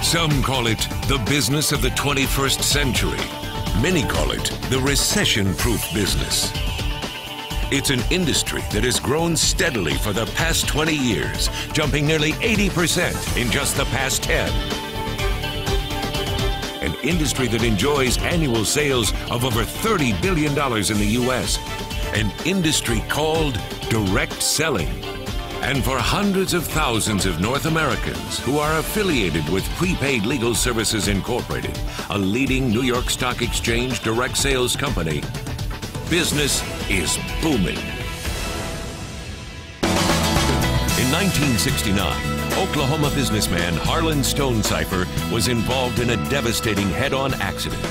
Some call it the business of the 21st century. Many call it the recession-proof business. It's an industry that has grown steadily for the past 20 years, jumping nearly 80% in just the past 10. An industry that enjoys annual sales of over $30 billion in the U.S. An industry called direct selling. And for hundreds of thousands of North Americans who are affiliated with Prepaid Legal Services Incorporated, a leading New York Stock Exchange direct sales company, business is booming. In 1969, Oklahoma businessman Harlan Stonecipher was involved in a devastating head-on accident.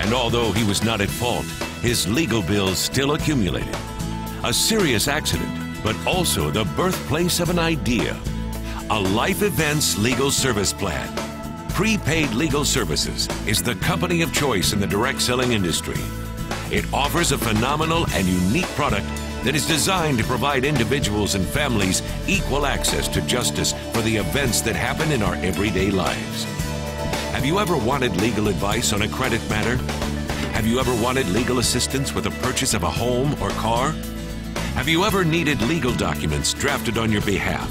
And although he was not at fault, his legal bills still accumulated. A serious accident, but also the birthplace of an idea. A life events legal service plan. Prepaid Legal Services is the company of choice in the direct selling industry. It offers a phenomenal and unique product that is designed to provide individuals and families equal access to justice for the events that happen in our everyday lives. Have you ever wanted legal advice on a credit matter? Have you ever wanted legal assistance with the purchase of a home or car? Have you ever needed legal documents drafted on your behalf?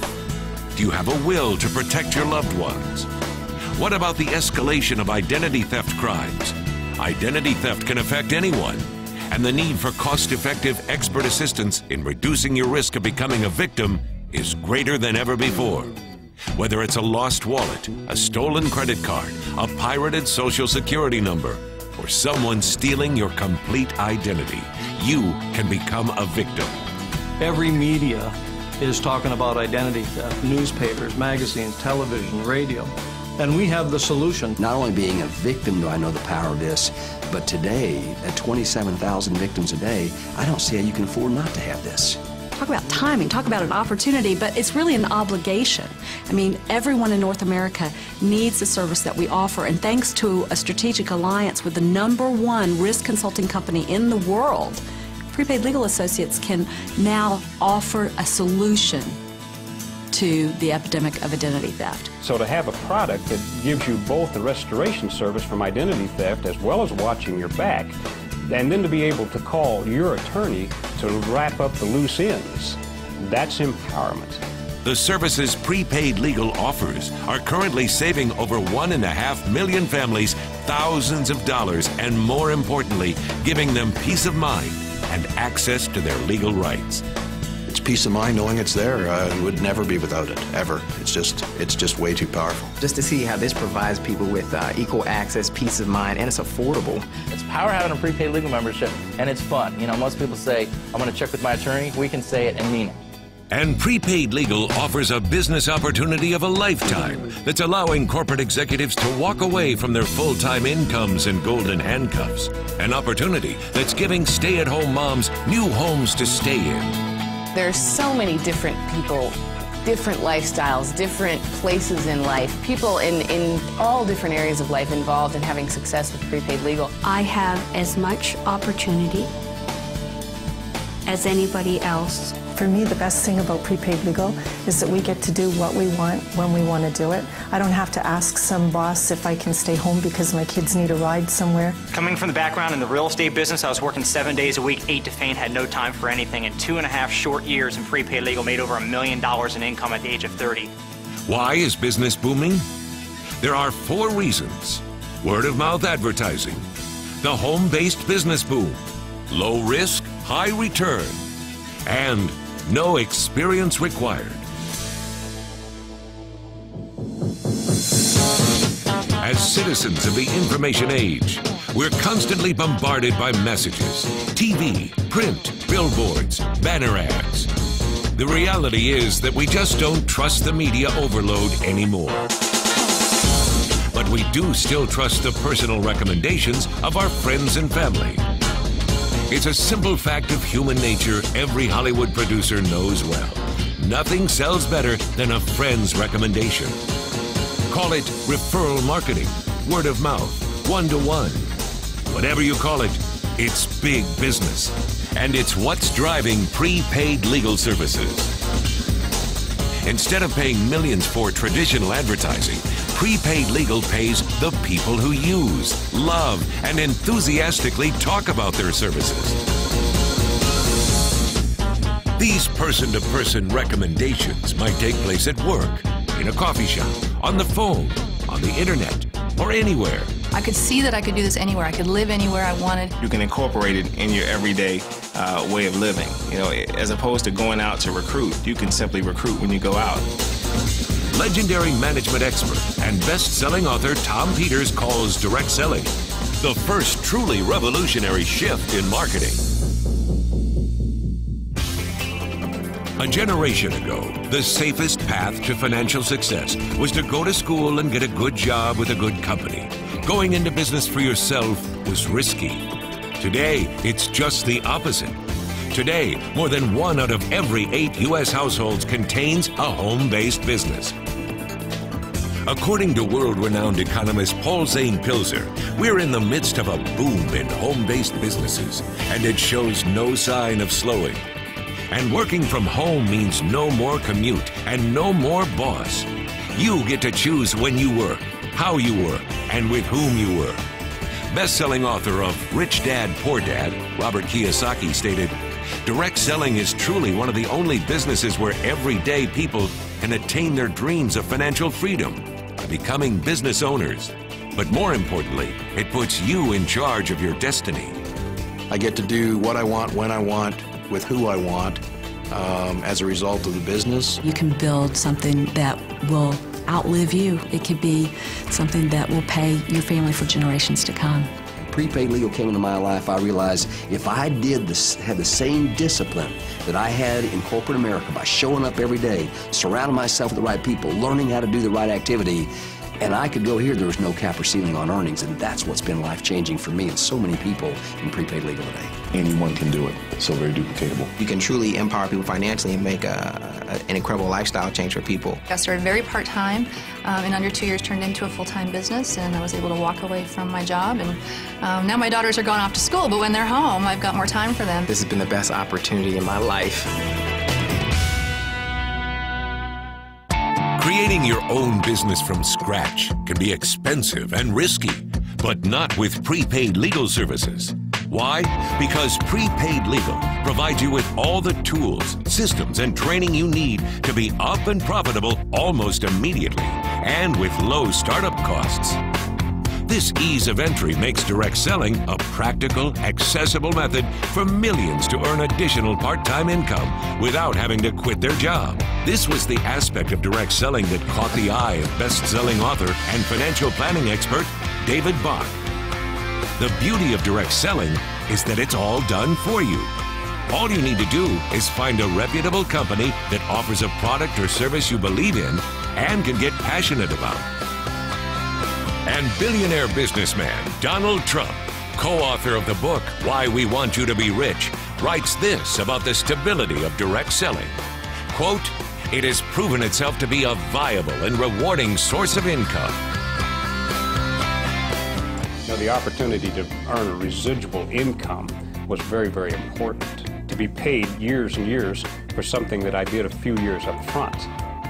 Do you have a will to protect your loved ones? What about the escalation of identity theft crimes? Identity theft can affect anyone, and the need for cost-effective expert assistance in reducing your risk of becoming a victim is greater than ever before. Whether it's a lost wallet, a stolen credit card, a pirated social security number, or someone stealing your complete identity, you can become a victim. Every media is talking about identity theft, newspapers, magazines, television, radio, and we have the solution. Not only being a victim do I know the power of this, but today, at 27,000 victims a day, I don't see how you can afford not to have this. Talk about timing, talk about an opportunity, but it's really an obligation. I mean, everyone in North America needs the service that we offer, and thanks to a strategic alliance with the #1 risk consulting company in the world, Prepaid Legal Associates can now offer a solution to the epidemic of identity theft. So to have a product that gives you both the restoration service from identity theft as well as watching your back, and then to be able to call your attorney to wrap up the loose ends, that's empowerment. The services Prepaid Legal offers are currently saving over 1.5 million families thousands of dollars, and more importantly, giving them peace of mind and access to their legal rights. It's peace of mind knowing it's there. It would never be without it, ever. It's just way too powerful. Just to see how this provides people with equal access, peace of mind, and it's affordable. It's power having a prepaid legal membership, and it's fun. You know, most people say, I'm going to check with my attorney. We can say it and mean it. And Prepaid Legal offers a business opportunity of a lifetime that's allowing corporate executives to walk away from their full-time incomes and golden handcuffs. An opportunity that's giving stay-at-home moms new homes to stay in. There's so many different people, different lifestyles, different places in life, people in all different areas of life involved in having success with Prepaid Legal. I have as much opportunity as anybody else. For me, the best thing about Prepaid Legal is that we get to do what we want when we want to do it. I don't have to ask some boss if I can stay home because my kids need a ride somewhere. Coming from the background in the real estate business, I was working 7 days a week, 8 to faint, had no time for anything. In 2.5 short years in Prepaid Legal, made over $1 million in income at the age of 30. Why is business booming? There are 4 reasons. Word-of-mouth advertising, the home-based business boom, low risk, high return, and no experience required. As citizens of the information age, we're constantly bombarded by messages, TV, print, billboards, banner ads. The reality is that we just don't trust the media overload anymore. But we do still trust the personal recommendations of our friends and family. It's a simple fact of human nature every Hollywood producer knows well. Nothing sells better than a friend's recommendation. Call it referral marketing, word of mouth, one-to-one. Whatever you call it, it's big business. And it's what's driving Prepaid Legal Services. Instead of paying millions for traditional advertising, Prepaid Legal pays the people who use, love, and enthusiastically talk about their services. These person-to-person recommendations might take place at work, in a coffee shop, on the phone, on the internet, or anywhere. I could see that I could do this anywhere. I could live anywhere I wanted. You can incorporate it in your everyday way of living. You know, as opposed to going out to recruit, you can simply recruit when you go out. Legendary management expert and best-selling author Tom Peters calls direct selling the first truly revolutionary shift in marketing. A generation ago, the safest path to financial success was to go to school and get a good job with a good company. Going into business for yourself was risky. Today, it's just the opposite. Today, more than 1 out of every 8 U.S. households contains a home-based business. According to world-renowned economist Paul Zane Pilzer, we're in the midst of a boom in home-based businesses, and it shows no sign of slowing. And working from home means no more commute and no more boss. You get to choose when you work, how you work, and with whom you work. Best-selling author of Rich Dad, Poor Dad, Robert Kiyosaki stated, "Direct selling is truly one of the only businesses where everyday people can attain their dreams of financial freedom by becoming business owners. But more importantly, it puts you in charge of your destiny." I get to do what I want, when I want, with who I want, as a result of the business. You can build something that will outlive you. It could be something that will pay your family for generations to come. Prepaid Legal came into my life, I realized if I had the same discipline that I had in corporate America by showing up every day, surrounding myself with the right people, learning how to do the right activity, and I could go here, there was no cap or ceiling on earnings, and that's what's been life-changing for me and so many people in Prepaid Legal today. Anyone can do it. So very duplicatable. You can truly empower people financially and make an incredible lifestyle change for people. I started very part-time. In under 2 years turned into a full-time business, and I was able to walk away from my job. And now my daughters are gone off to school, but when they're home, I've got more time for them. This has been the best opportunity in my life. Creating your own business from scratch can be expensive and risky, but not with Prepaid Legal Services. Why? Because Prepaid Legal provides you with all the tools, systems, and training you need to be up and profitable almost immediately, and with low startup costs. This ease of entry makes direct selling a practical, accessible method for millions to earn additional part-time income without having to quit their job. This was the aspect of direct selling that caught the eye of best-selling author and financial planning expert David Bach. The beauty of direct selling is that it's all done for you. All you need to do is find a reputable company that offers a product or service you believe in and can get passionate about. And billionaire businessman Donald Trump, co-author of the book Why We Want You to Be Rich, writes this about the stability of direct selling. Quote, "It has proven itself to be a viable and rewarding source of income." Now, the opportunity to earn a residual income was very, very important. To be paid years and years for something that I did a few years up front.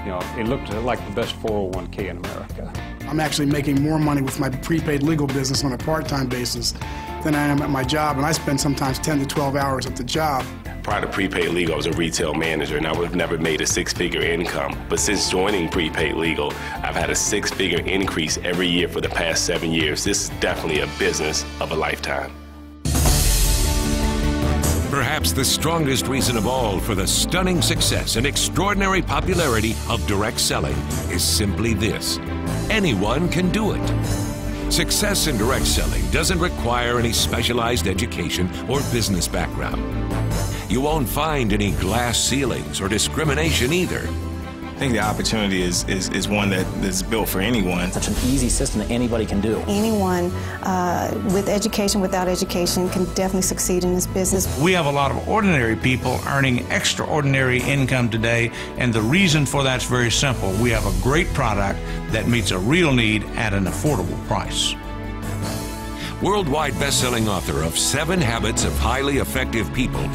You know, it looked like the best 401k in America. I'm actually making more money with my prepaid legal business on a part-time basis than I am at my job, and I spend sometimes 10 to 12 hours at the job. Prior to Prepaid Legal, I was a retail manager, and I would have never made a six-figure income. But since joining Prepaid Legal, I've had a six-figure increase every year for the past 7 years. This is definitely a business of a lifetime. Perhaps the strongest reason of all for the stunning success and extraordinary popularity of direct selling is simply this: anyone can do it. Success in direct selling doesn't require any specialized education or business background. You won't find any glass ceilings or discrimination either. I think the opportunity is one that is built for anyone. Such an easy system that anybody can do. Anyone with education, without education, can definitely succeed in this business. We have a lot of ordinary people earning extraordinary income today, and the reason for that's very simple. We have a great product that meets a real need at an affordable price. Worldwide best-selling author of 7 Habits of Highly Effective People,